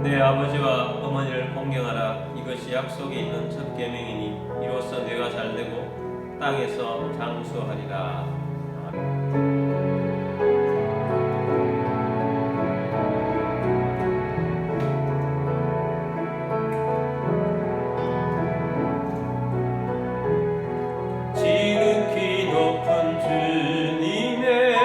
내 아버지와 어머니를 공경하라. 이것이 약속에 있는 첫 계명이니 이로써 내가 잘되고 땅에서 장수하리라. 지극히 높은 주님의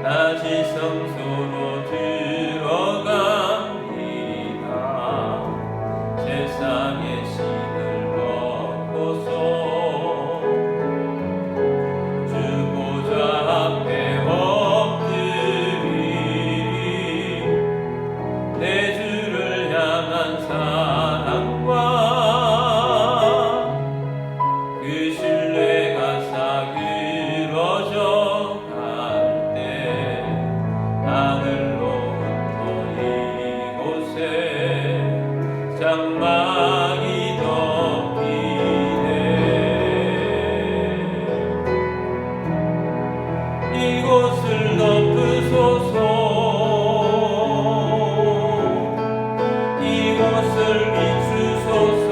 다시 성소로 들어갑니다. 세상의 신을 벗고서 주 보좌 앞에 엎드리 내 주를 향한 사랑과 그 신뢰가 사그러져 갈 때 하늘로부터 이곳에 장막이 덮이네. 이곳을 덮으소서. 이곳을 비추소서.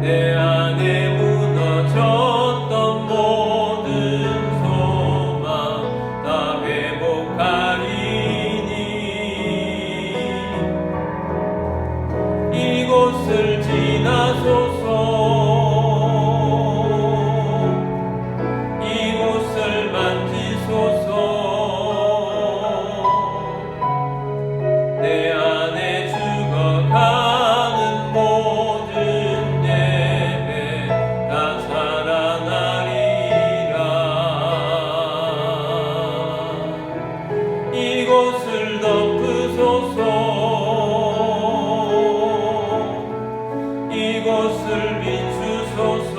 내 안에 무너졌던 모든 소망 다 회복하리니 이곳을 지나소서. 이곳을 만지소서. 내 안에 죽어가는 모든 예배 다 살아나리라. 이곳을 덮으소서. 이곳을 비추소서.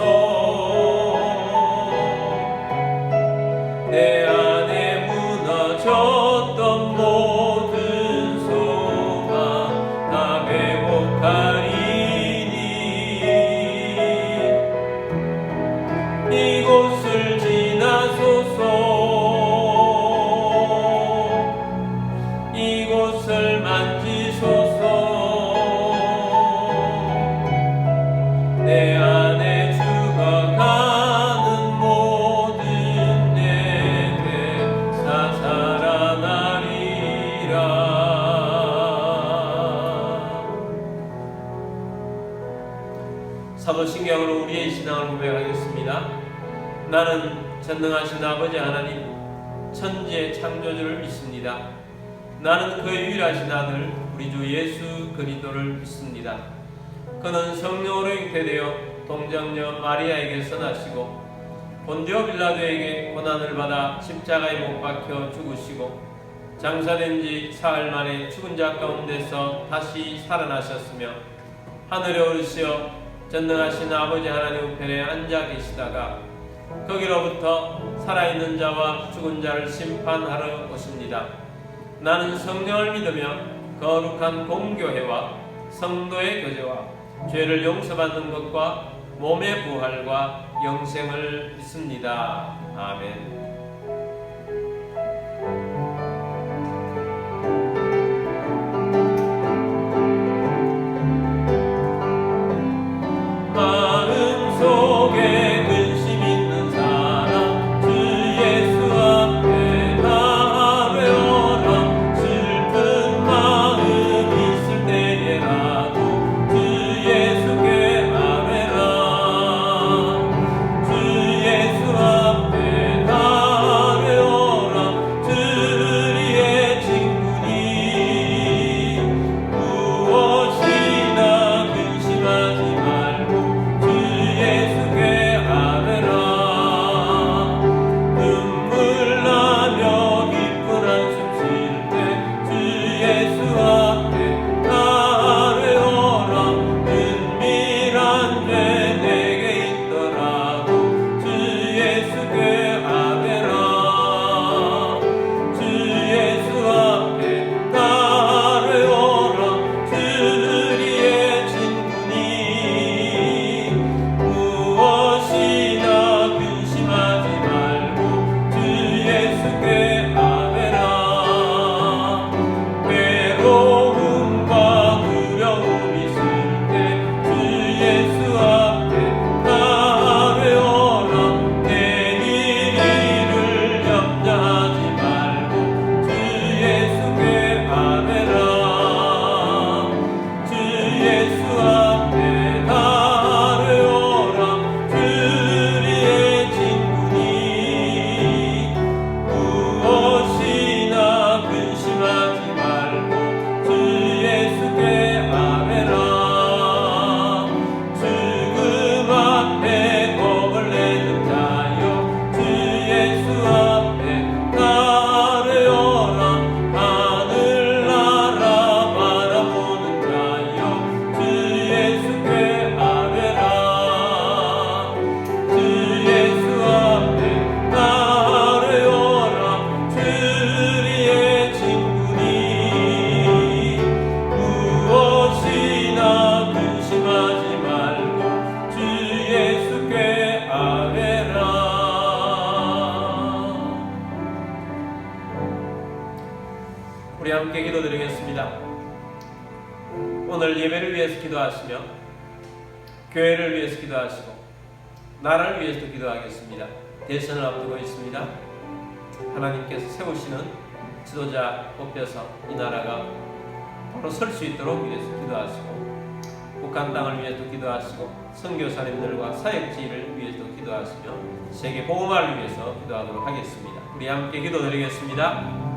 내 안에 무너졌던 모든 소망 다 회복하리니 이곳을 지나소서. 이곳을 만지소서. 내 안에 죽어가는 모든 예배 다 살아나리라. 사도신경으로 우리의 신앙을 고백하겠습니다. 나는 전능하신 아버지 하나님 천지의 창조주를 믿습니다. 나는 그 유일하신 아들 우리 주 예수 그리스도를 믿습니다. 그는 성령으로 잉태되어 동정녀 마리아에게서 나시고 본디오 빌라도에게 고난을 받아 십자가에 못 박혀 죽으시고 장사된 지 사흘 만에 죽은 자 가운데서 다시 살아나셨으며 하늘에 오르시어 전능하신 아버지 하나님 우편에 앉아 계시다가 거기로부터 살아있는 자와 죽은 자를 심판하러 오십니다. 나는 성령을 믿으며 거룩한 공교회와 성도의 교제와 죄를 용서받는 것과 몸의 부활과 영생을 믿습니다. 아멘. 마음속에 근심 있는 사람 주 예수 앞에 다 외워라. 슬픈 마음 있을 때에라도 주 예수께 말해라. 주 예수 앞에 다 우리 함께 기도드리겠습니다. 오늘 예배를 위해서 기도하시며 교회를 위해서 기도하시고 나라를 위해서도 기도하겠습니다. 대선을 앞두고 있습니다. 하나님께서 세우시는 지도자 뽑혀서 이 나라가 바로 설 수 있도록 위해서 기도하시고 북한 땅을 위해서도 기도하시고 선교사님들과 사역지를 위해서도 기도하시며 세계 복음화를 위해서 기도하도록 하겠습니다. 우리 함께 기도드리겠습니다.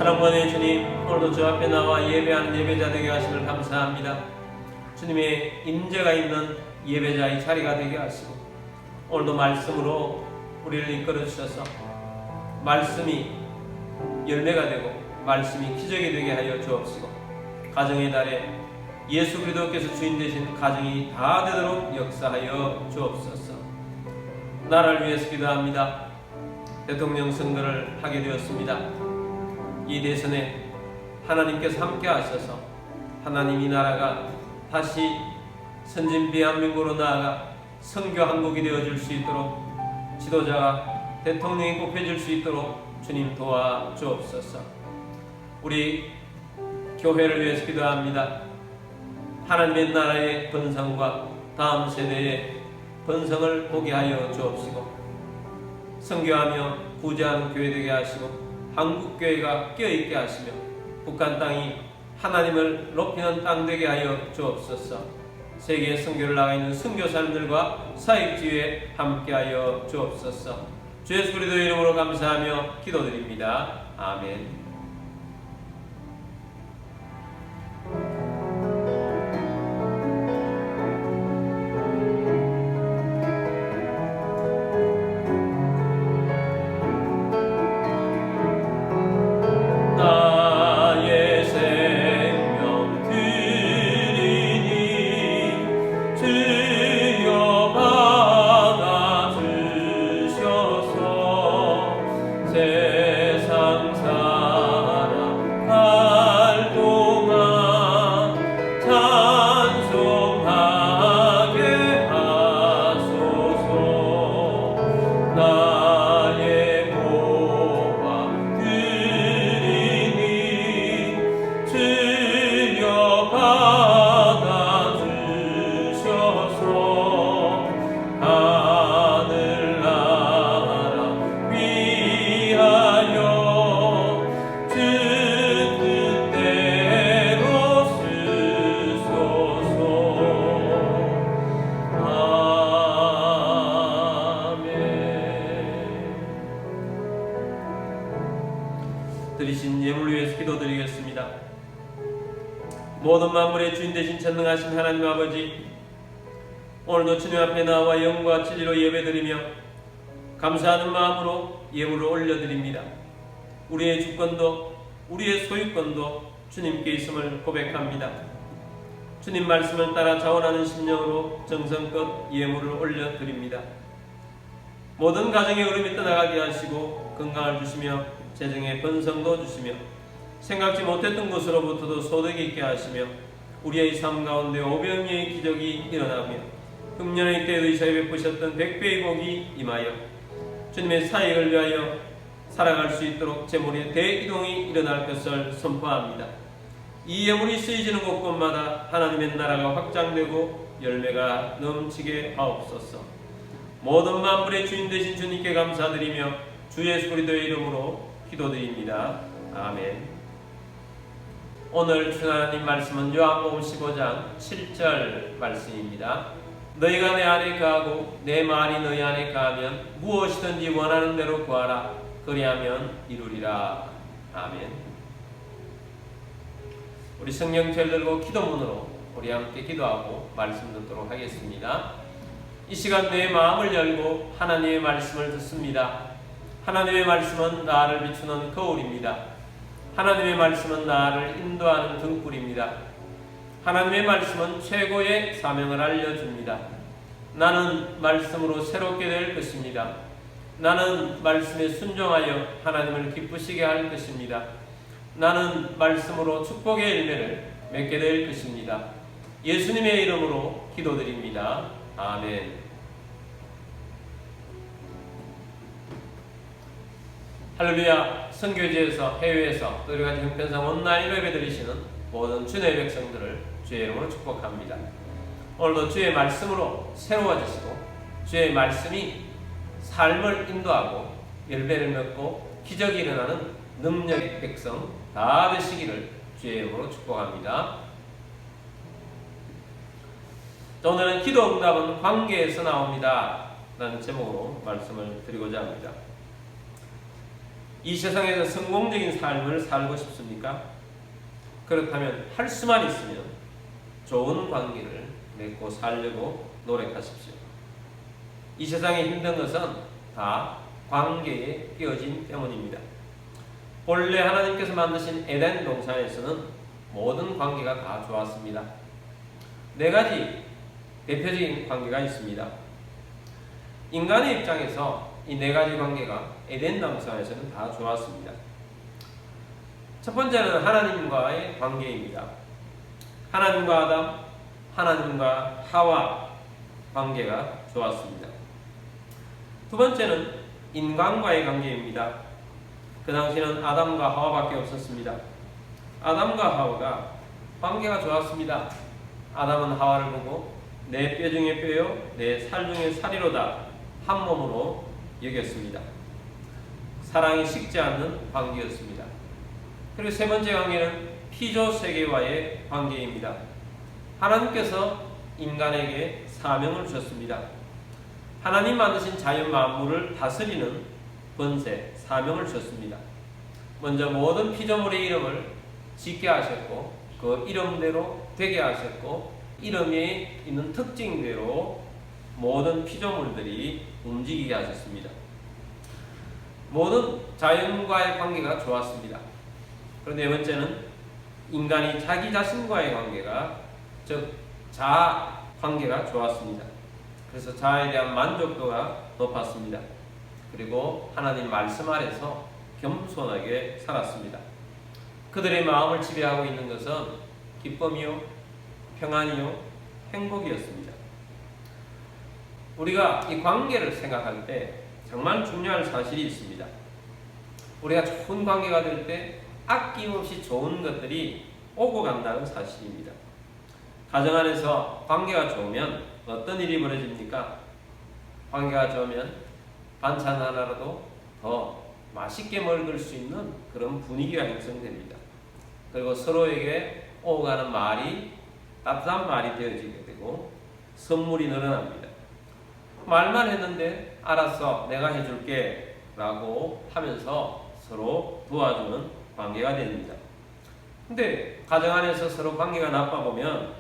사랑받는 주님, 오늘도 주 앞에 나와 예배하는 예배자 되게 하심을 감사합니다. 주님의 임재가 있는 예배자의 자리가 되게 하시고 오늘도 말씀으로 우리를 이끌어 주셔서 말씀이 열매가 되고 말씀이 기적이 되게 하여 주옵시고 가정의 달에 예수 그리스도께서 주인 되신 가정이 다 되도록 역사하여 주옵소서. 나라를 위해서 기도합니다. 대통령 선거를 하게 되었습니다. 이 대선에 하나님께서 함께 하셔서 하나님 이 나라가 다시 선진 대한민국으로 나아가 선교 한국이 되어줄 수 있도록 지도자가 대통령이 뽑혀질 수 있도록 주님 도와주옵소서. 우리 교회를 위해서 기도합니다. 하나님의 나라의 번성과 다음 세대의 번성을 보게 하여 주옵시고 선교하며 구제하는 교회 되게 하시고 한국교회가 껴있게 하시며 북한 땅이 하나님을 높이는 땅 되게 하여 주옵소서. 세계에 선교를 나가 있는 선교사님들과 사역지에 함께하여 주옵소서. 주 예수 그리스도의 이름으로 감사하며 기도드립니다. 아멘. 드리신 예물을 위해서 기도드리겠습니다. 모든 만물의 주인 되신 전능하신 하나님 아버지, 오늘도 주님 앞에 나와 영과 진리로 예배드리며 감사하는 마음으로 예물을 올려드립니다. 우리의 주권도 우리의 소유권도 주님께 있음을 고백합니다. 주님 말씀을 따라 자원하는 심령으로 정성껏 예물을 올려드립니다. 모든 가정의 흐름이 떠나가게 하시고 건강을 주시며 재정의 번성도 주시며 생각지 못했던 곳으로부터도 소득이 있게 하시며 우리의 삶 가운데 오병이의 기적이 일어나며 흉년의 때 의사에 베푸셨던 백배의 복이 임하여 주님의 사역을 위하여 살아갈 수 있도록 제물의 대이동이 일어날 것을 선포합니다. 이 예물이 쓰여지는 곳곳마다 하나님의 나라가 확장되고 열매가 넘치게 하옵소서. 모든 만물의 주인 되신 주님께 감사드리며 주 예수 그리스도의 이름으로 기도드립니다. 아멘. 오늘 주신 하나님 말씀은 요한복음 15장 7절 말씀입니다. 너희가 내 안에 거하고 내 말이 너희 안에 거하면 무엇이든지 원하는 대로 구하라. 그리하면 이루리라. 아멘. 우리 성경책 들고 기도문으로 우리 함께 기도하고 말씀 듣도록 하겠습니다. 이 시간 내 마음을 열고 하나님의 말씀을 듣습니다. 하나님의 말씀은 나를 비추는 거울입니다. 하나님의 말씀은 나를 인도하는 등불입니다. 하나님의 말씀은 최고의 사명을 알려줍니다. 나는 말씀으로 새롭게 될 것입니다. 나는 말씀에 순종하여 하나님을 기쁘시게 할 것입니다. 나는 말씀으로 축복의 열매를 맺게 될 것입니다. 예수님의 이름으로 기도드립니다. 아멘. 할렐루야. 선교지에서 해외에서 또 여러가지 형편상 온라인으로 예배드리시는 모든 주의 백성들을 주의 이름으로 축복합니다. 오늘도 주의 말씀으로 새로워지시고 주의 말씀이 삶을 인도하고 열매를 맺고 기적이 일어나는 능력의 백성 다 되시기를 주의 이름으로 축복합니다. 오늘은 기도 응답은 관계에서 나옵니다 라는 제목으로 말씀을 드리고자 합니다. 이 세상에서 성공적인 삶을 살고 싶습니까? 그렇다면 할 수만 있으면 좋은 관계를 맺고 살려고 노력하십시오. 이 세상에 힘든 것은 다 관계에 끼어진 때문입니다. 본래 하나님께서 만드신 에덴 동산에서는 모든 관계가 다 좋았습니다. 4가지 대표적인 관계가 있습니다. 인간의 입장에서 이 4가지 관계가 에덴 동산에서는 다 좋았습니다. 첫 번째는 하나님과의 관계입니다. 하나님과 아담, 하나님과 하와 관계가 좋았습니다. 두 번째는 인간과의 관계입니다. 그 당시에는 아담과 하와밖에 없었습니다. 아담과 하와가 관계가 좋았습니다. 아담은 하와를 보고 내 뼈 중에 뼈요 내 살 중에 살이로다 한 몸으로 여겼습니다. 사랑이 식지 않는 관계였습니다. 그리고 세 번째 관계는 피조 세계와의 관계입니다. 하나님께서 인간에게 사명을 주셨습니다. 하나님 만드신 자연 만물을 다스리는 권세, 사명을 주셨습니다. 먼저 모든 피조물의 이름을 짓게 하셨고 그 이름대로 되게 하셨고 이름에 있는 특징대로 모든 피조물들이 움직이게 하셨습니다. 모든 자연과의 관계가 좋았습니다. 그리고 네 번째는 인간이 자기 자신과의 관계가 즉 자아 관계가 좋았습니다. 그래서 자아에 대한 만족도가 높았습니다. 그리고 하나님 말씀 아래서 겸손하게 살았습니다. 그들의 마음을 지배하고 있는 것은 기쁨이요, 평안이요, 행복이었습니다. 우리가 이 관계를 생각할 때 정말 중요한 사실이 있습니다. 우리가 좋은 관계가 될 때 아낌없이 좋은 것들이 오고 간다는 사실입니다. 가정 안에서 관계가 좋으면 어떤 일이 벌어집니까? 관계가 좋으면 반찬 하나라도 더 맛있게 먹을 수 있는 그런 분위기가 형성됩니다. 그리고 서로에게 오고 가는 말이 따뜻한 말이 되어지게 되고 선물이 늘어납니다. 말만 했는데 알았어 내가 해줄게 라고 하면서 서로 도와주는 관계가 됩니다. 근데 가정 안에서 서로 관계가 나빠 보면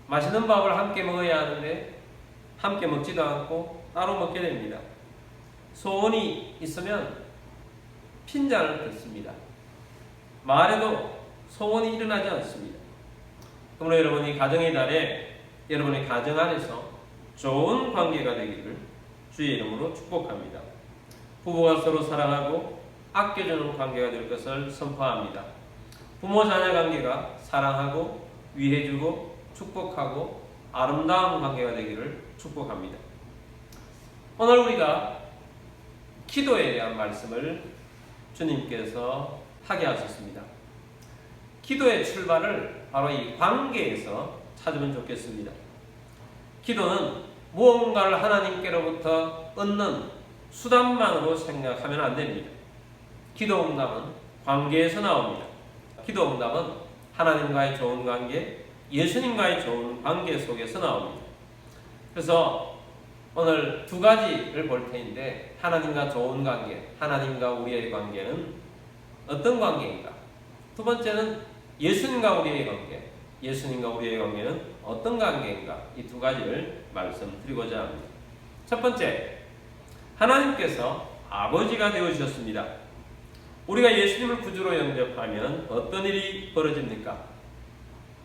맛있는 밥을 함께 먹어야 하는데 함께 먹지도 않고 따로 먹게 됩니다. 소원이 있으면 핀잔을 듣습니다. 말해도 소원이 일어나지 않습니다. 그러므로 여러분이 가정의 달에 여러분의 가정 안에서 좋은 관계가 되기를 주의 이름으로 축복합니다. 부부가 서로 사랑하고 아껴주는 관계가 될 것을 선포합니다. 부모 자녀 관계가 사랑하고 위해주고 축복하고 아름다운 관계가 되기를 축복합니다. 오늘 우리가 기도에 대한 말씀을 주님께서 하게 하셨습니다. 기도의 출발을 바로 이 관계에서 찾으면 좋겠습니다. 기도는 무언가를 하나님께로부터 얻는 수단만으로 생각하면 안 됩니다. 기도 응답은 관계에서 나옵니다. 기도 응답은 하나님과의 좋은 관계, 예수님과의 좋은 관계 속에서 나옵니다. 그래서 오늘 두 가지를 볼 텐데, 하나님과 좋은 관계, 하나님과 우리의 관계는 어떤 관계인가? 두 번째는 예수님과 우리의 관계, 예수님과 우리의 관계는 어떤 관계인가? 이 두 가지를 말씀드리고자 합니다. 첫 번째, 하나님께서 아버지가 되어주셨습니다. 우리가 예수님을 구주로 영접하면 어떤 일이 벌어집니까?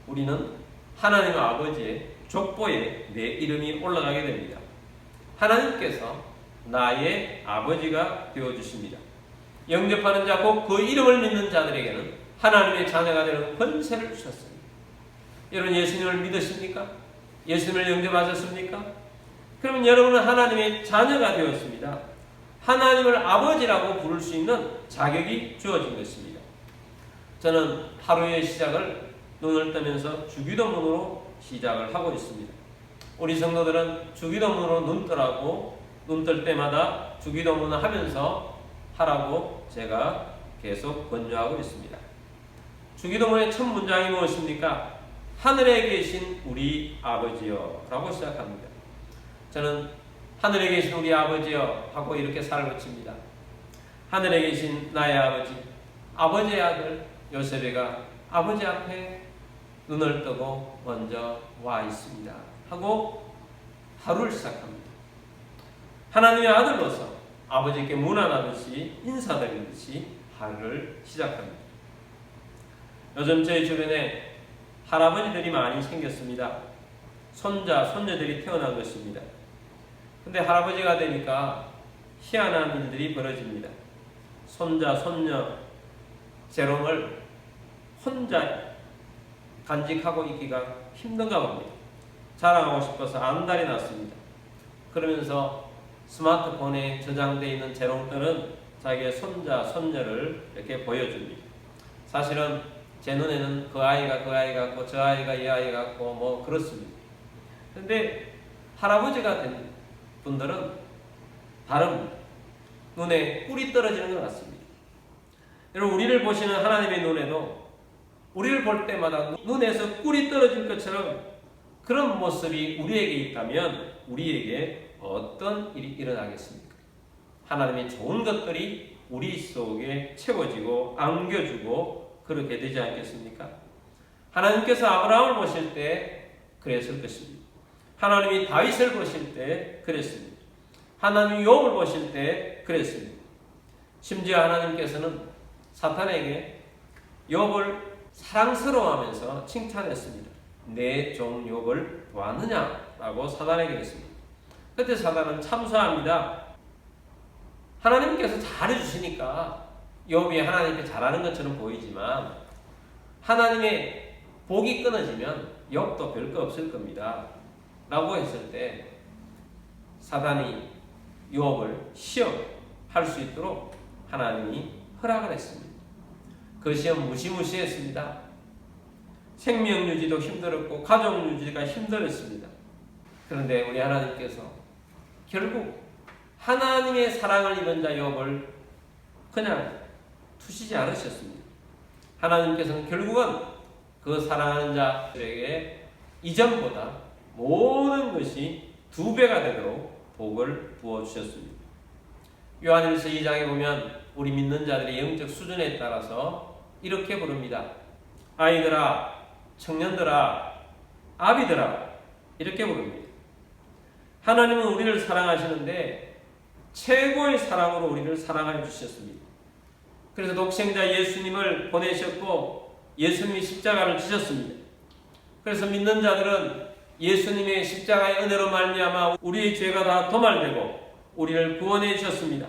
우리는 하나님 아버지의 족보에 내 이름이 올라가게 됩니다. 하나님께서 나의 아버지가 되어주십니다. 영접하는 자, 곧 그 이름을 믿는 자들에게는 하나님의 자녀가 되는 권세를 주셨습니다. 여러분, 예수님을 믿으십니까? 예수님을 영접하셨습니까? 그러면 여러분은 하나님의 자녀가 되었습니다. 하나님을 아버지라고 부를 수 있는 자격이 주어진 것입니다. 저는 하루의 시작을 눈을 뜨면서 주기도문으로 시작을 하고 있습니다. 우리 성도들은 주기도문으로 눈 뜨라고 눈 뜰 때마다 주기도문을 하면서 하라고 제가 계속 권유하고 있습니다. 주기도문의 첫 문장이 무엇입니까? 하늘에 계신 우리 아버지여 라고 시작합니다. 저는 하늘에 계신 우리 아버지여 하고 이렇게 살을 붙입니다. 하늘에 계신 나의 아버지, 아버지의 아들 요셉이가 아버지 앞에 눈을 뜨고 먼저 와 있습니다 하고 하루를 시작합니다. 하나님의 아들로서 아버지께 문안하듯이 인사드리듯이 하루를 시작합니다. 요즘 저희 주변에 할아버지들이 많이 생겼습니다. 손자, 손녀들이 태어난 것입니다. 근데 할아버지가 되니까 희한한 일들이 벌어집니다. 손자, 손녀 재롱을 혼자 간직하고 있기가 힘든가 봅니다. 자랑하고 싶어서 안달이 났습니다. 그러면서 스마트폰에 저장되어 있는 재롱들은 자기의 손자, 손녀를 이렇게 보여줍니다. 사실은 제 눈에는 그 아이가 그 아이 같고 저 아이가 이 아이 같고 뭐 그렇습니다. 그런데 할아버지가 된 분들은 다릅니다. 눈에 꿀이 떨어지는 것 같습니다. 여러분, 우리를 보시는 하나님의 눈에도 우리를 볼 때마다 눈에서 꿀이 떨어질 것처럼 그런 모습이 우리에게 있다면 우리에게 어떤 일이 일어나겠습니까? 하나님의 좋은 것들이 우리 속에 채워지고 안겨주고 그렇게 되지 않겠습니까? 하나님께서 아브라함을 보실 때 그랬을 것입니다. 하나님이 다윗을 보실 때 그랬습니다. 하나님이 욥을 보실 때 그랬습니다. 심지어 하나님께서는 사탄에게 욥을 사랑스러워하면서 칭찬했습니다. 내 종 욥을 보았느냐라고 사탄에게 했습니다. 그때 사탄은 참소합니다. 하나님께서 잘해주시니까 욥이 하나님께 잘하는 것처럼 보이지만 하나님의 복이 끊어지면 욥도 별거 없을 겁니다 라고 했을 때 사단이 욥을 시험할 수 있도록 하나님이 허락을 했습니다. 그 시험 무시무시했습니다. 생명 유지도 힘들었고 가족 유지가 힘들었습니다. 그런데 우리 하나님께서 결국 하나님의 사랑을 입은 자 욥을 그냥 두시지 않으셨습니다. 하나님께서는 결국은 그 사랑하는 자들에게 이전보다 모든 것이 2배가 되도록 복을 부어주셨습니다. 요한일서 2장에 보면 우리 믿는 자들의 영적 수준에 따라서 이렇게 부릅니다. 아이들아, 청년들아, 아비들아 이렇게 부릅니다. 하나님은 우리를 사랑하시는데 최고의 사랑으로 우리를 사랑하여 주셨습니다. 그래서 독생자 예수님을 보내셨고 예수님이 십자가를 지셨습니다. 그래서 믿는 자들은 예수님의 십자가의 은혜로 말미암아 우리의 죄가 다 도말되고 우리를 구원해 주셨습니다.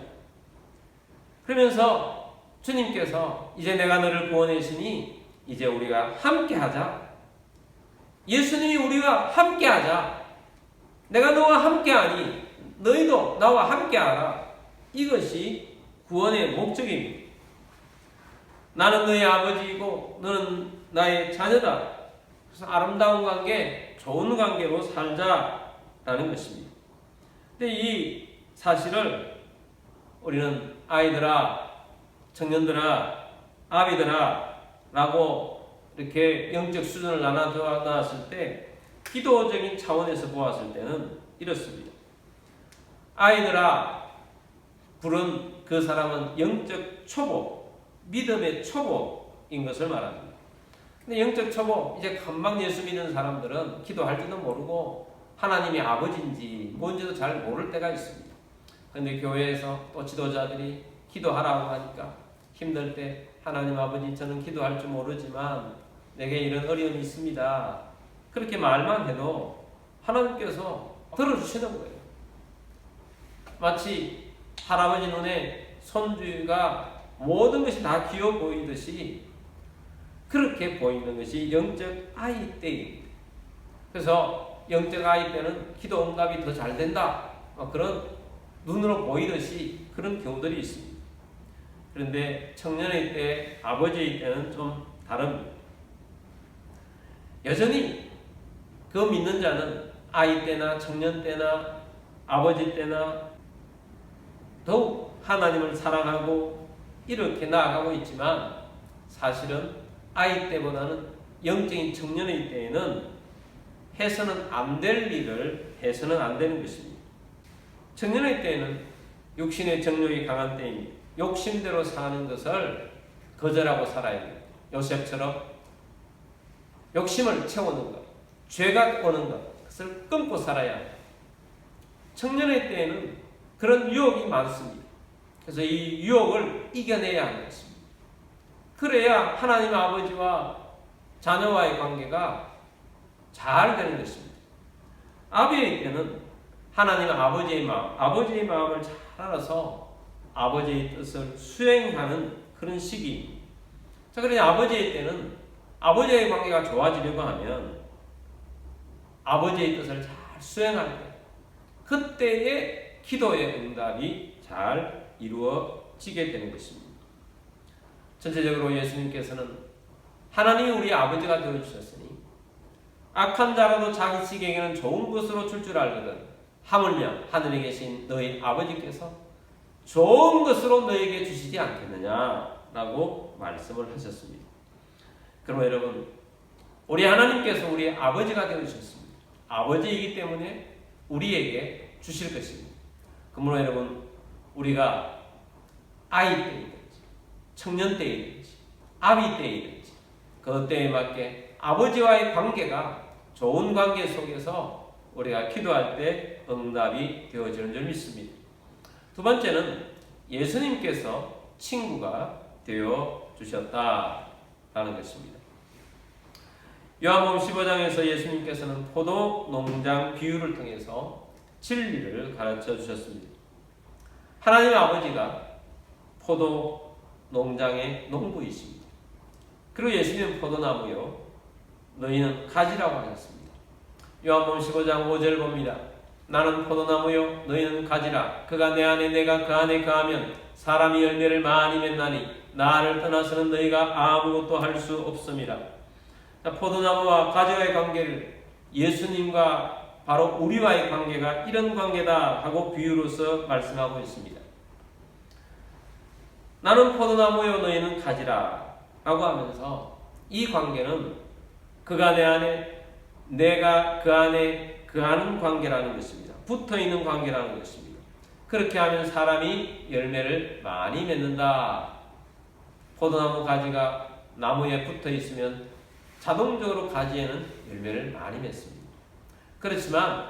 그러면서 주님께서 이제 내가 너를 구원했으니 이제 우리가 함께 하자. 예수님이 우리와 함께하자. 내가 너와 함께하니 너희도 나와 함께하라. 이것이 구원의 목적입니다. 나는 너희 아버지이고 너는 나의 자녀다. 그래서 아름다운 관계, 좋은 관계로 살자라는 것입니다. 근데 이 사실을 우리는 아이들아, 청년들아, 아비들아 라고 이렇게 영적 수준을 나눴을 때 기도적인 차원에서 보았을 때는 이렇습니다. 아이들아 부른 그 사람은 영적 초보, 믿음의 초보인 것을 말합니다. 근데 영적 초보, 이제 금방 예수 믿는 사람들은 기도할지도 모르고 하나님이 아버지인지 뭔지도 잘 모를 때가 있습니다. 그런데 교회에서 또 지도자들이 기도하라고 하니까 힘들 때 하나님 아버지 저는 기도할 줄 모르지만 내게 이런 어려움이 있습니다. 그렇게 말만 해도 하나님께서 들어주시는 거예요. 마치 할아버지 눈에 손주가 모든 것이 다 귀여워 보이듯이 그렇게 보이는 것이 영적 아이 때입니다. 그래서 영적 아이 때는 기도 응답이 더 잘 된다. 그런 눈으로 보이듯이 그런 경우들이 있습니다. 그런데 청년의 때, 아버지의 때는 좀 다릅니다. 여전히 그 믿는 자는 아이 때나 청년 때나 아버지 때나 더욱 하나님을 사랑하고 이렇게 나아가고 있지만 사실은 아이 때보다는 영적인 청년의 때에는 해서는 안 될 일을 해서는 안 되는 것입니다. 청년의 때에는 육신의 정욕이 강한 때입니다. 욕심대로 사는 것을 거절하고 살아야 됩니다. 요셉처럼 욕심을 채우는 것, 죄가 오는 것, 그것을 끊고 살아야 합니다. 청년의 때에는 그런 유혹이 많습니다. 그래서 이 유혹을 이겨내야 하는 것입니다. 그래야 하나님 아버지와 자녀와의 관계가 잘 되는 것입니다. 아비의 때는 하나님 아버지의 마음을 잘 알아서 아버지의 뜻을 수행하는 그런 시기입니다. 자, 그러니 아버지의 때는 아버지의 관계가 좋아지려고 하면 아버지의 뜻을 잘 수행할 때 그때의 기도의 응답이 잘 이루어지게 되는 것입니다. 전체적으로 예수님께서는 하나님이 우리 아버지가 되어주셨으니 악한 자라도 자식에게는 좋은 것으로 줄 줄 알거든 하물며 하늘에 계신 너희 아버지께서 좋은 것으로 너에게 주시지 않겠느냐라고 말씀을 하셨습니다. 그럼 여러분, 우리 하나님께서 우리 아버지가 되어주셨습니다. 아버지이기 때문에 우리에게 주실 것입니다. 그러므로 여러분, 우리가 아이 때이든지 청년 때이든지 아비 때이든지 그 때에 맞게 아버지와의 관계가 좋은 관계 속에서 우리가 기도할 때 응답이 되어지는 줄 믿습니다. 두 번째는 예수님께서 친구가 되어 주셨다라는 것입니다. 요한복음 15장에서 예수님께서는 포도 농장 비유를 통해서 진리를 가르쳐 주셨습니다. 하나님 아버지가 포도 농장의 농부이십니다. 그리고 예수님은 포도나무요 너희는 가지라고 하셨습니다. 요한복음 15장 5절 봅니다. 나는 포도나무요 너희는 가지라. 그가 내 안에 내가 그 안에 거하면 사람이 열매를 많이 맺나니 나를 떠나서는 너희가 아무것도 할 수 없음이라. 포도나무와 가지와의 관계를 예수님과 바로 우리와의 관계가 이런 관계다 하고 비유로서 말씀하고 있습니다. 나는 포도나무요 너희는 가지라 라고 하면서 이 관계는 그가 내 안에 내가 그 안에 거하는 관계라는 것입니다. 붙어있는 관계라는 것입니다. 그렇게 하면 사람이 열매를 많이 맺는다. 포도나무 가지가 나무에 붙어있으면 자동적으로 가지에는 열매를 많이 맺습니다. 그렇지만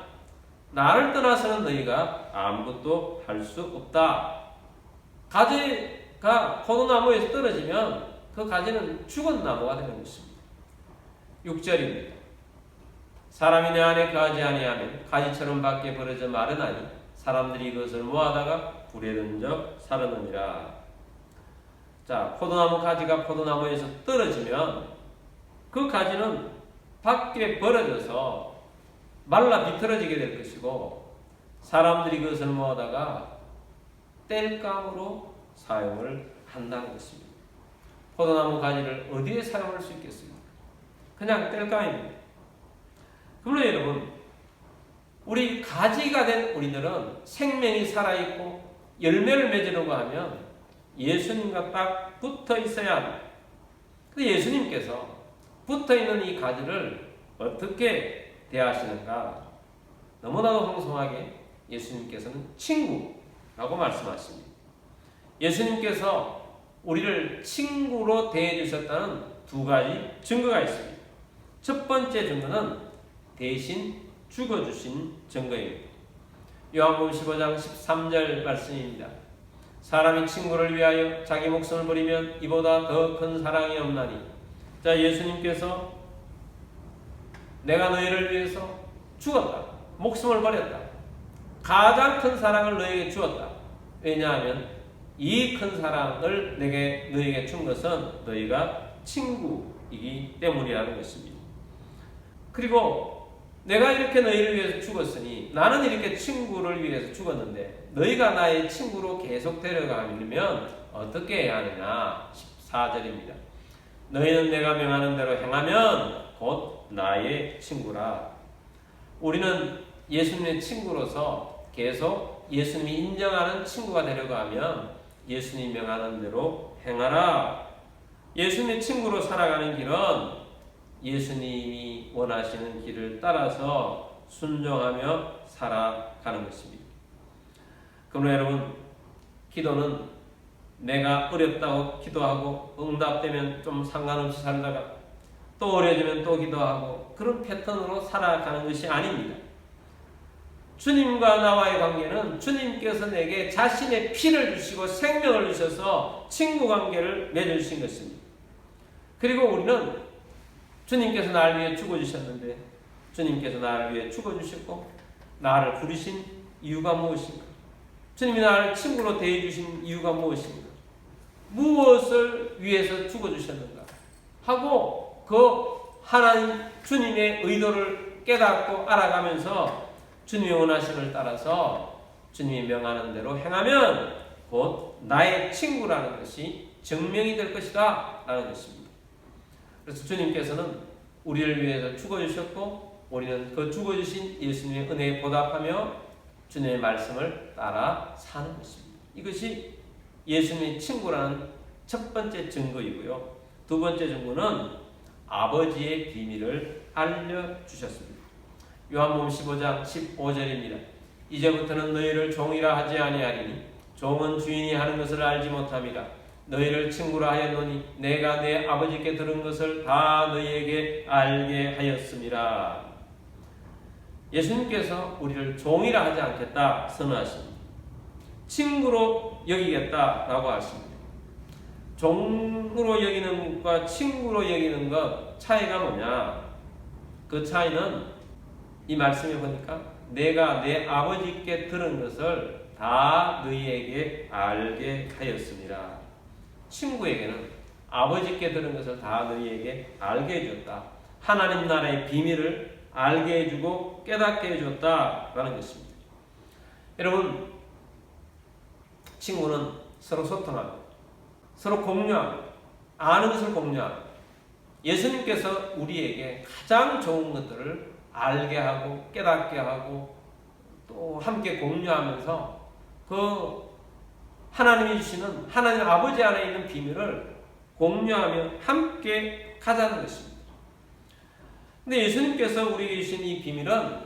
나를 떠나서는 너희가 아무것도 할 수 없다. 가지가 포도나무에서 떨어지면 그 가지는 죽은 나무가 되는 것입니다. 6절입니다. 사람이 내 안에 거하지 아니하면 가지처럼 밖에 벌어져 마르나니 사람들이 그것을 모아다가 불에 던져 사르느니라. 자, 포도나무 가지가 포도나무에서 떨어지면 그 가지는 밖에 벌어져서 말라 비틀어지게 될 것이고 사람들이 그것을 모아다가 땔감으로 사용을 한다는 것입니다. 포도나무 가지를 어디에 사용할 수 있겠습니까? 그냥 땔감입니다. 그러므로 여러분, 우리 가지가 된 우리들은 생명이 살아있고 열매를 맺으려고 하면 예수님과 딱 붙어 있어야 합니다. 근데 예수님께서 붙어 있는 이 가지를 어떻게 대하시는가? 너무나도 황송하게 예수님께서는 친구라고 말씀하십니다. 예수님께서 우리를 친구로 대해 주셨다는 두 가지 증거가 있습니다. 첫 번째 증거는 대신 죽어주신 증거입니다. 요한복음 15장 13절 말씀입니다. 사람이 친구를 위하여 자기 목숨을 버리면 이보다 더 큰 사랑이 없나니. 자, 예수님께서 내가 너희를 위해서 죽었다. 목숨을 버렸다. 가장 큰 사랑을 너희에게 주었다. 왜냐하면 이 큰 사랑을 너희에게 준 것은 너희가 친구이기 때문이라는 것입니다. 그리고 내가 이렇게 너희를 위해서 죽었으니 나는 이렇게 친구를 위해서 죽었는데 너희가 나의 친구로 계속 데려가려면 어떻게 해야 하느냐? 14절입니다. 너희는 내가 명하는 대로 행하면 곧 나의 친구라. 우리는 예수님의 친구로서 계속 예수님이 인정하는 친구가 되려고 하면 예수님이 명하는 대로 행하라. 예수님의 친구로 살아가는 길은 예수님이 원하시는 길을 따라서 순종하며 살아가는 것입니다. 그러므로 여러분, 기도는 내가 어렵다고 기도하고 응답되면 좀 상관없이 살다가 또 어려워지면 또 기도하고 그런 패턴으로 살아가는 것이 아닙니다. 주님과 나와의 관계는 주님께서 내게 자신의 피를 주시고 생명을 주셔서 친구 관계를 맺어주신 것입니다. 그리고 우리는 주님께서 나를 위해 죽어주셨는데 주님께서 나를 위해 죽어주셨고 나를 부르신 이유가 무엇인가? 주님이 나를 친구로 대해주신 이유가 무엇인가? 무엇을 위해서 죽어주셨는가? 하고 그 하나님 주님의 의도를 깨닫고 알아가면서 주님의 원하심을 따라서 주님이 명하는 대로 행하면 곧 나의 친구라는 것이 증명이 될 것이다 라는 것입니다. 그래서 주님께서는 우리를 위해서 죽어주셨고 우리는 그 죽어주신 예수님의 은혜에 보답하며 주님의 말씀을 따라 사는 것입니다. 이것이 예수님의 친구라는 첫 번째 증거이고요. 두 번째 증거는 아버지의 비밀을 알려주셨습니다. 요한복음 15장 15절입니다. 이제부터는 너희를 종이라 하지 아니하리니 종은 주인이 하는 것을 알지 못함이라. 너희를 친구라 하였노니 내가 내 아버지께 들은 것을 다 너희에게 알게 하였음이라. 예수님께서 우리를 종이라 하지 않겠다 선언하십니다. 친구로 여기겠다라고 하십니다. 종으로 여기는 것과 친구로 여기는 것 차이가 뭐냐? 그 차이는 이 말씀에 보니까 내가 내 아버지께 들은 것을 다 너희에게 알게 하였습니다. 친구에게는 아버지께 들은 것을 다 너희에게 알게 해줬다. 하나님 나라의 비밀을 알게 해주고 깨닫게 해줬다라는 것입니다. 여러분, 친구는 서로 소통하고 서로 공유하고 아는 것을 공유하고 예수님께서 우리에게 가장 좋은 것들을 알게 하고 깨닫게 하고 또 함께 공유하면서 그 하나님이 주시는 하나님 아버지 안에 있는 비밀을 공유하며 함께 가자는 것입니다. 근데 예수님께서 우리에게 주신 이 비밀은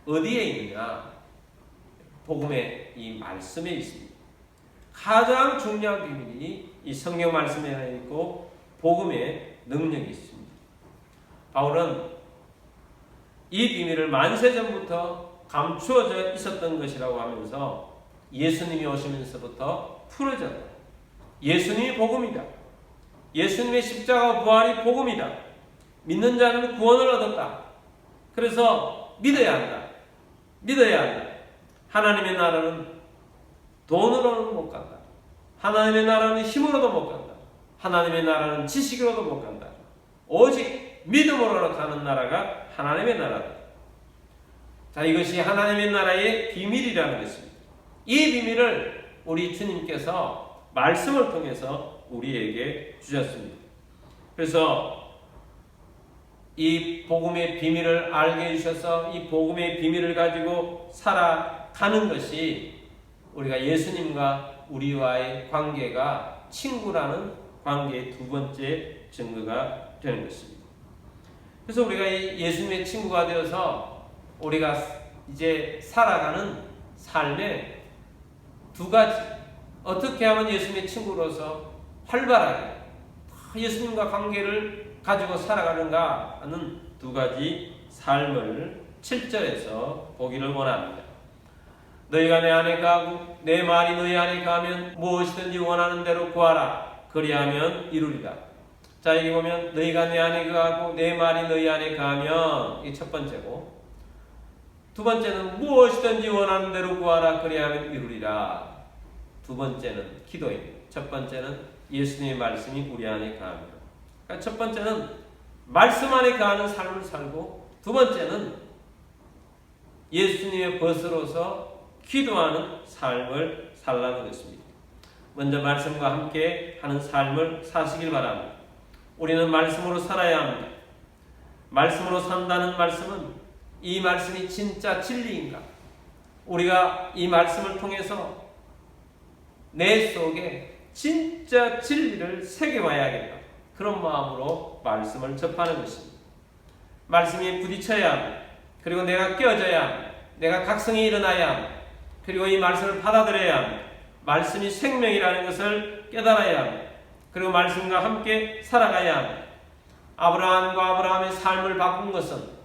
어디에 있느냐? 복음의 이 말씀에 있습니다. 가장 중요한 비밀이 이 성경 말씀에 있고 복음의 능력이 있습니다. 바울은 이 비밀을 만세전부터 감추어져 있었던 것이라고 하면서 예수님이 오시면서부터 풀어졌다. 예수님이 복음이다. 예수님의 십자가 부활이 복음이다. 믿는 자는 구원을 얻었다. 그래서 믿어야 한다. 믿어야 한다. 하나님의 나라는 돈으로는 못 간다. 하나님의 나라는 힘으로도 못 간다. 하나님의 나라는 지식으로도 못 간다. 오직 믿음으로 가는 나라가 하나님의 나라다. 자, 이것이 하나님의 나라의 비밀이라는 것입니다. 이 비밀을 우리 주님께서 말씀을 통해서 우리에게 주셨습니다. 그래서 이 복음의 비밀을 알게 해주셔서 이 복음의 비밀을 가지고 살아가는 것이 우리가 예수님과 우리와의 관계가 친구라는 관계의 두 번째 증거가 되는 것입니다. 그래서 우리가 예수님의 친구가 되어서 우리가 이제 살아가는 삶의 두 가지, 어떻게 하면 예수님의 친구로서 활발하게 예수님과 관계를 가지고 살아가는가 하는 두 가지 삶을 7절에서 보기를 원합니다. 너희가 내 안에 거하고 내 말이 너희 안에 거하면 무엇이든지 원하는 대로 구하라. 그리하면 이루리라. 자, 여기 보면 너희가 내 안에 거하고 내 말이 너희 안에 거하면 이게 첫 번째고, 두 번째는 무엇이든지 원하는 대로 구하라. 그리하면 이루리라. 두 번째는 기도입니다. 첫 번째는 예수님의 말씀이 우리 안에 거하며, 그러니까 첫 번째는 말씀 안에 거하는 삶을 살고, 두 번째는 예수님의 벗으로서 기도하는 삶을 살라는 것입니다. 먼저 말씀과 함께 하는 삶을 사시길 바랍니다. 우리는 말씀으로 살아야 합니다. 말씀으로 산다는 말씀은 이 말씀이 진짜 진리인가? 우리가 이 말씀을 통해서 내 속에 진짜 진리를 새겨봐야겠다. 그런 마음으로 말씀을 접하는 것입니다. 말씀이 부딪혀야 합니다. 그리고 내가 깨어져야 합니다. 내가 각성이 일어나야 합니다. 그리고 이 말씀을 받아들여야 합니다. 말씀이 생명이라는 것을 깨달아야 합니다. 그리고 말씀과 함께 살아가야 합니다. 아브라함과 아브라함의 삶을 바꾼 것은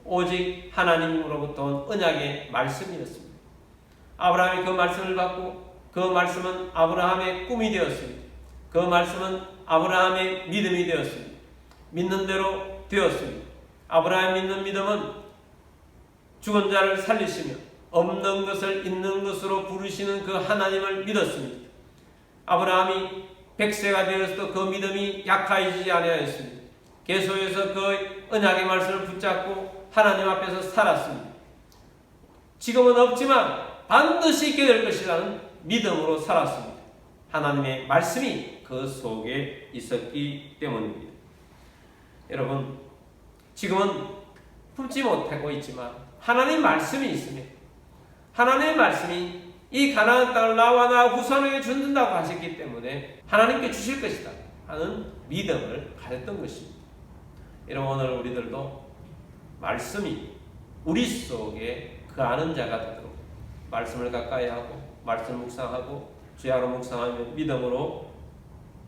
오직 하나님으로부터 온 언약의 말씀이었습니다. 아브라함이 그 말씀을 받고 그 말씀은 아브라함의 꿈이 되었습니다. 그 말씀은 아브라함의 믿음이 되었습니다. 믿는 대로 되었습니다. 아브라함이 믿는 믿음은 죽은 자를 살리시며 없는 것을 있는 것으로 부르시는 그 하나님을 믿었습니다. 아브라함이 100세가 되어서도 그 믿음이 약해지지 아니하였습니다. 계속해서 그 언약의 말씀을 붙잡고 하나님 앞에서 살았습니다. 지금은 없지만 반드시 있게 될 것이라는 믿음으로 살았습니다. 하나님의 말씀이 그 속에 있었기 때문입니다. 여러분, 지금은 품지 못하고 있지만 하나님 말씀이 있습니다. 하나님의 말씀이 이 가나안 땅을 나와 나 후손에게 준다고 하셨기 때문에 하나님께 주실 것이다 하는 믿음을 가졌던 것입니다. 여러분, 오늘 우리들도 말씀이 우리 속에 거하는 자가 되도록 말씀을 가까이 하고 말씀을 묵상하고 주야로 묵상하며 믿음으로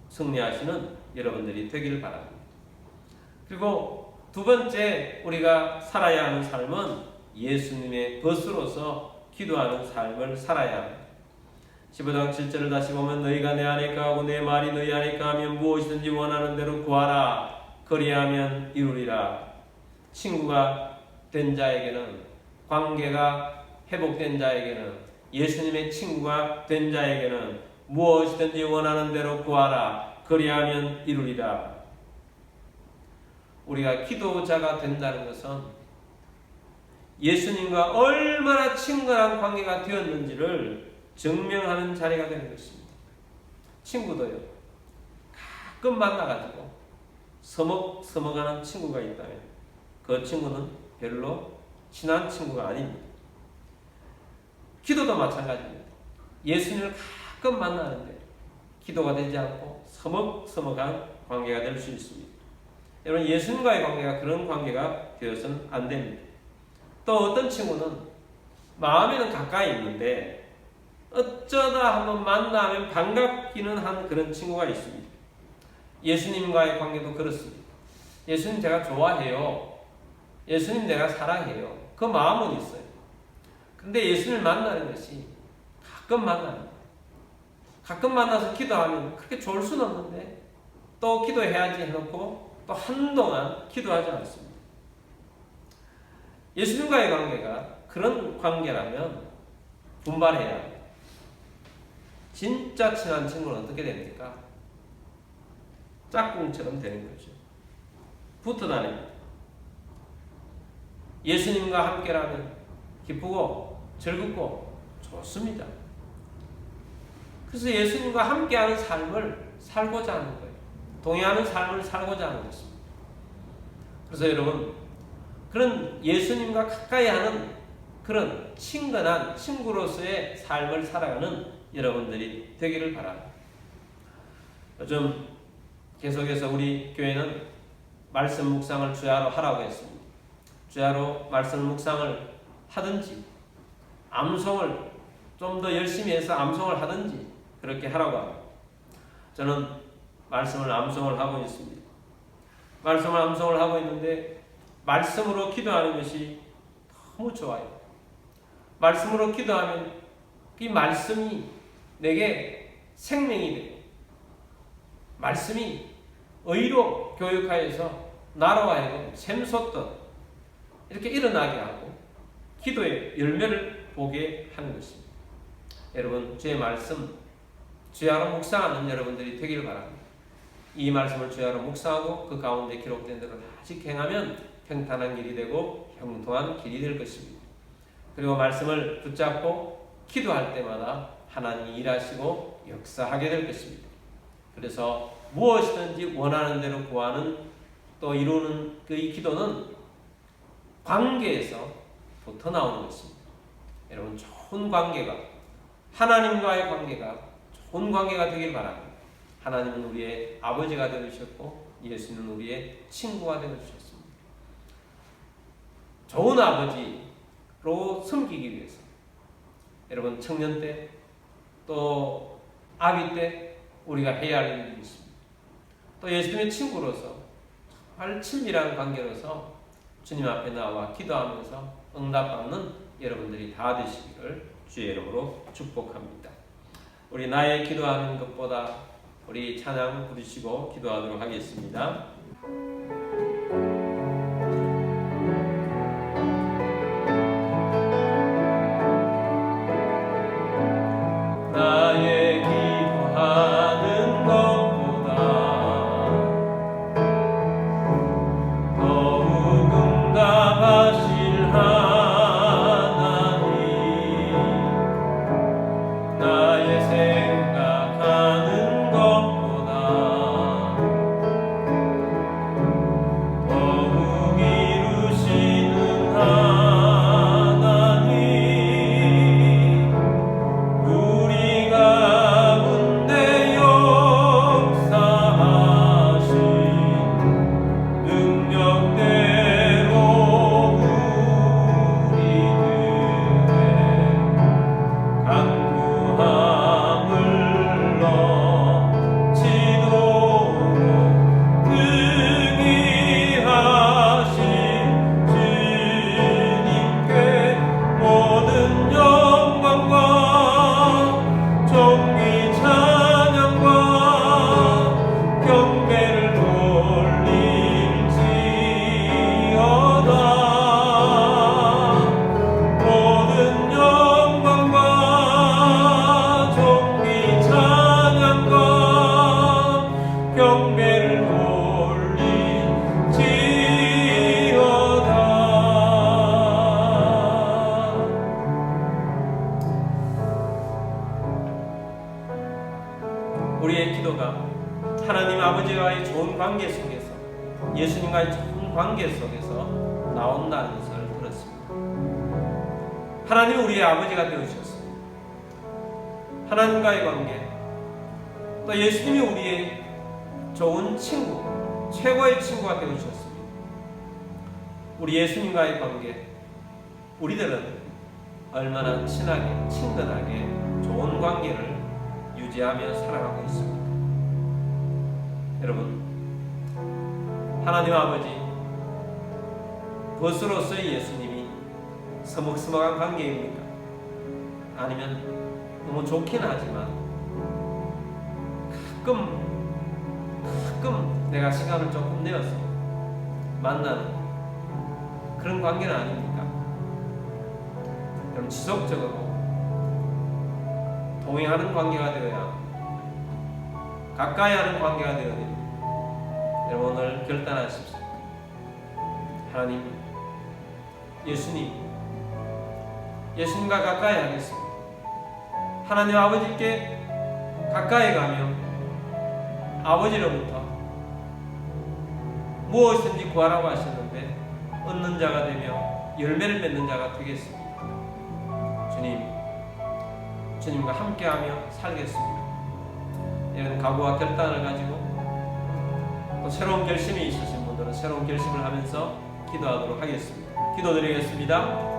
승리하시는 여러분들이 되기를 바랍니다. 그리고 두 번째 우리가 살아야 하는 삶은 예수님의 벗으로서 기도하는 삶을 살아야 합니다. 15장 7절을 다시 보면 너희가 내 안에 거하고 내 말이 너희 안에 거하면 무엇이든지 원하는 대로 구하라. 그리하면 이루리라. 친구가 된 자에게는, 관계가 회복된 자에게는, 예수님의 친구가 된 자에게는 무엇이든지 원하는 대로 구하라. 그리하면 이루리라. 우리가 기도자가 된다는 것은 예수님과 얼마나 친근한 관계가 되었는지를 증명하는 자리가 되는 것입니다. 친구도요, 가끔 만나가지고 서먹서먹하는 친구가 있다면 그 친구는 별로 친한 친구가 아닙니다. 기도도 마찬가지입니다. 예수님을 가끔 만나는데 기도가 되지 않고 서먹서먹한 관계가 될 수 있습니다. 여러분, 예수님과의 관계가 그런 관계가 되어서는 안 됩니다. 또 어떤 친구는 마음에는 가까이 있는데 어쩌다 한번 만나면 반갑기는 한 그런 친구가 있습니다. 예수님과의 관계도 그렇습니다. 예수님 제가 좋아해요. 예수님 내가 사랑해요. 그 마음은 있어요. 근데 예수님을 만나는 것이 가끔 만납니다. 가끔 만나서 기도하면 그렇게 좋을 수는 없는데 또 기도해야지 해놓고 또 한동안 기도하지 않습니다. 예수님과의 관계가 그런 관계라면 분발해야 합니다. 진짜 친한 친구는 어떻게 됩니까? 짝꿍처럼 되는 거죠. 붙어 다닙니다. 예수님과 함께라면 기쁘고 즐겁고 좋습니다. 그래서 예수님과 함께하는 삶을 살고자 하는 거예요. 동행하는 삶을 살고자 하는 것입니다. 그래서 여러분, 그런 예수님과 가까이 하는 그런 친근한 친구로서의 삶을 살아가는 여러분들이 되기를 바랍니다. 요즘 계속해서 우리 교회는 말씀 묵상을 주야로 하라고 했습니다. 주야로 말씀 묵상을 하든지 암송을 좀 더 열심히 해서 암송을 하든지 그렇게 하라고 합니다. 저는 말씀을 암송을 하고 있습니다. 말씀을 암송을 하고 있는데 말씀으로 기도하는 것이 너무 좋아요. 말씀으로 기도하면 이 말씀이 내게 생명이 되고 말씀이 의로 교육하여서 나로 하여금 샘솟듯 이렇게 일어나게 하고 기도의 열매를 보게 하는 것입니다. 여러분, 주의 말씀 주야로 묵상하는 여러분들이 되기를 바랍니다. 이 말씀을 주야로 묵상하고 그 가운데 기록된 대로 다시 행하면 평탄한 길이 되고 형통한 길이 될 것입니다. 그리고 말씀을 붙잡고 기도할 때마다 하나님이 일하시고 역사하게 될 것입니다. 그래서 무엇이든지 원하는 대로 구하는 또 이루는 그 이 기도는 관계에서부터 나오는 것입니다. 여러분, 좋은 관계가 하나님과의 관계가 좋은 관계가 되길 바랍니다. 하나님은 우리의 아버지가 되어주셨고 예수는 우리의 친구가 되어주셨습니다. 좋은 아버지로 섬기기 위해서 여러분, 청년 때 또 아기 때 우리가 해야 할 일이 있습니다. 또 예수님의 친구로서 정말 친밀한 관계로서 주님 앞에 나와 기도하면서 응답받는 여러분들이 다 되시기를 주의 이름으로 축복합니다. 우리 나의 기도하는 것보다 우리 찬양 부르시고 기도하도록 하겠습니다. 나의 기도하는 것보다 더욱 응답하실 하나님, 나의 생각하는 것보다 더욱 이루시는 하나님, 우리 가운데 역사하신 능력대로 우리들의 간구함을 넘치도록 능히 하신 주님께 모든 영광과 존귀 찬양과 경배를 돌릴지어다. 모든 영광과 존귀 찬양과 경배를 돌릴지어다. 우리의 기도가 하나님 아버지와의 좋은 관계 속에서 예수님과의 좋은 관계 속에서 나온다는 것을 들었습니다. 하나님 우리의 아버지가 되어주셨습니다. 하나님과의 관계, 또 예수님이 우리의 좋은 친구, 최고의 친구가 되어주셨습니다. 우리 예수님과의 관계, 우리들은 얼마나 친하게, 친근하게 좋은 관계를 유지하며 살아가고 있습니다. 여러분, 하나님 아버지, 벗으로서의 예수님이 서먹서먹한 관계입니까? 아니면 너무 좋긴 하지만 가끔 내가 시간을 조금 내어서 만나는 그런 관계는 아닙니까? 그럼 지속적으로 동행하는 관계가 되어야 합니다. 가까이 하는 관계가 되어야 됩니다. 여러분, 오늘 결단하십시오. 하나님, 예수님과 가까이 하겠습니다. 하나님 아버지께 가까이 가며 아버지로부터 무엇이든지 구하라고 하셨는데 얻는 자가 되며 열매를 맺는 자가 되겠습니다. 주님과 함께하며 살겠습니다. 이런 각오와 결단을 가지고 또 새로운 결심이 있으신 분들은 새로운 결심을 하면서 기도하도록 하겠습니다. 기도드리겠습니다.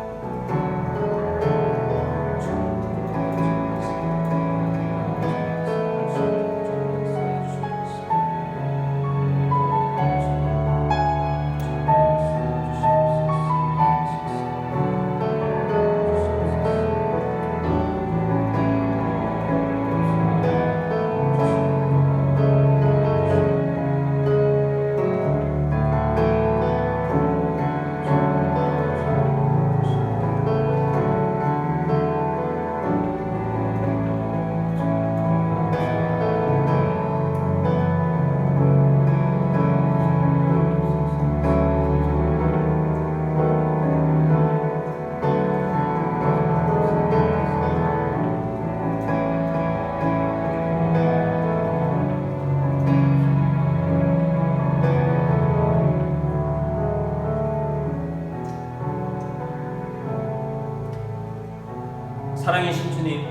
사랑이신 주님,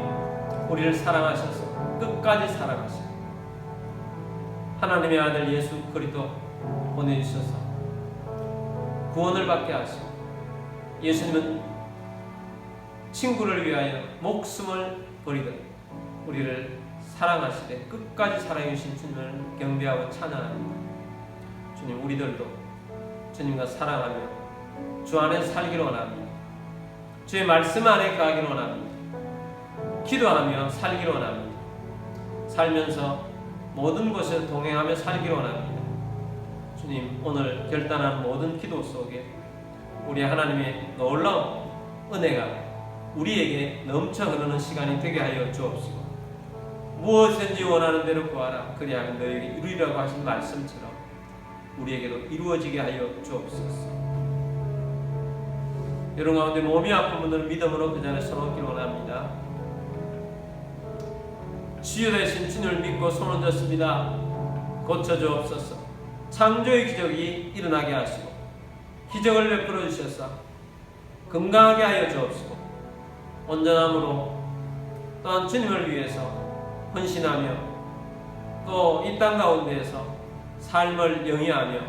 우리를 사랑하셔서 끝까지 사랑하시고 하나님의 아들 예수 그리스도 보내주셔서 구원을 받게 하시고 예수님은 친구를 위하여 목숨을 버리듯 우리를 사랑하시되 끝까지 사랑해주신 주님을 경배하고 찬양합니다. 주님, 우리들도 주님과 사랑하며 주 안에 살기를 원합니다. 주의 말씀 안에 가기를 원합니다. 기도하며 살기를 원합니다. 살면서 모든 것에 동행하며 살기를 원합니다. 주님, 오늘 결단한 모든 기도 속에 우리 하나님의 놀라운 은혜가 우리에게 넘쳐 흐르는 시간이 되게 하여 주옵시고 무엇인지 원하는 대로 구하라 그리하면 너에게 이루리라고 하신 말씀처럼 우리에게도 이루어지게 하여 주옵소서. 여러분 가운데 몸이 아픈 분들은 믿음으로 그 자리에 서놓기를 원합니다. 치유 되신 주님을 믿고 손 얹었습니다. 고쳐주옵소서. 창조의 기적이 일어나게 하시고 기적을 베풀어 주셔서 건강하게 하여 주옵시고 온전함으로 또한 주님을 위해서 헌신하며 또 이 땅 가운데에서 삶을 영위하며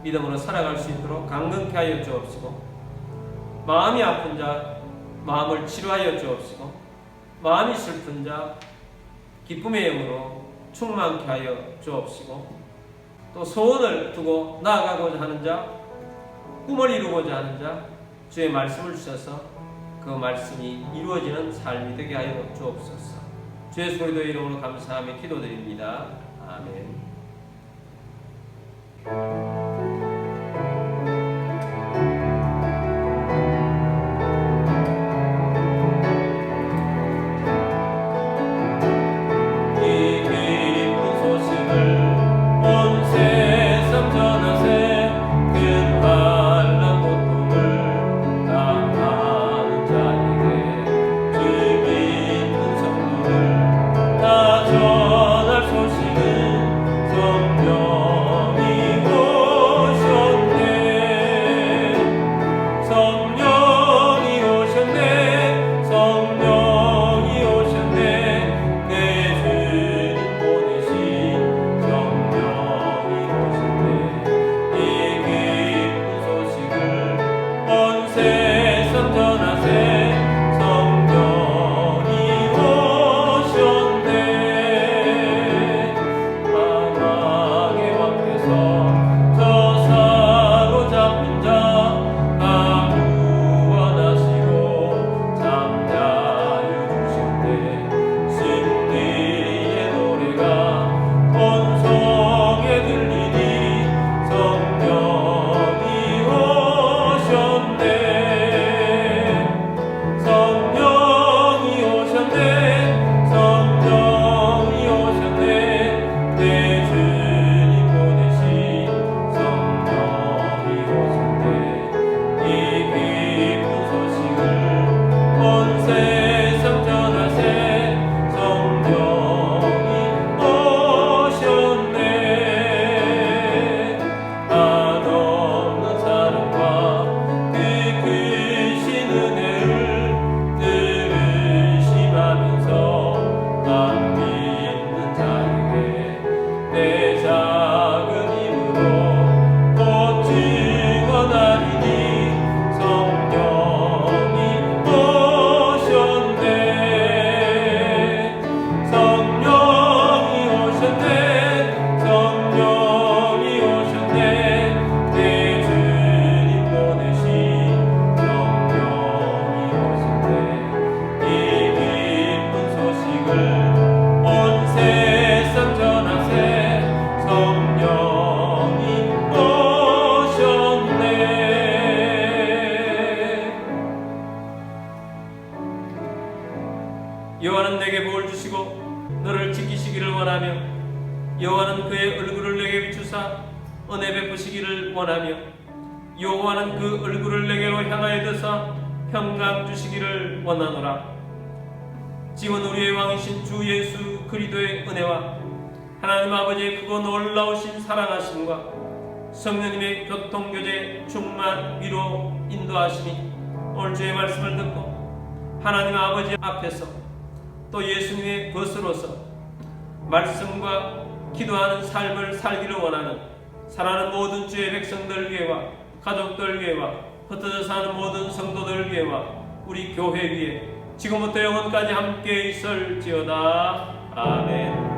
믿음으로 살아갈 수 있도록 강건케 하여 주옵시고 마음이 아픈 자 마음을 치료하여 주옵시고 마음이 슬픈 자 기쁨의 영으로 충만케 하여 주옵시고 또 소원을 두고 나아가고자 하는 자 꿈을 이루고자 하는 자 주의 말씀을 주셔서 그 말씀이 이루어지는 삶이 되게 하여 주옵소서. 주의 소리도 이름으로 감사하며 기도드립니다. 아멘. 여호와는 내게 복을 주시고 너를 지키시기를 원하며 여호와는 그의 얼굴을 내게 비추사 은혜 베푸시기를 원하며 여호와는 그 얼굴을 내게로 향하여 드사 평강 주시기를 원하노라. 지금 우리의 왕이신 주 예수 그리스도의 은혜와 하나님 아버지의 크고 놀라우신 사랑하심과 성령님의 교통교제 충만 위로 인도하심이 오늘 주의 말씀을 듣고 하나님 아버지 앞에서 또 예수님의 것으로서 말씀과 기도하는 삶을 살기를 원하는 사랑하는 모든 주의 백성들 위해와 가족들 위해와 흩어져 사는 모든 성도들 위해와 우리 교회 위에 지금부터 영원까지 함께 있을지어다. 아멘.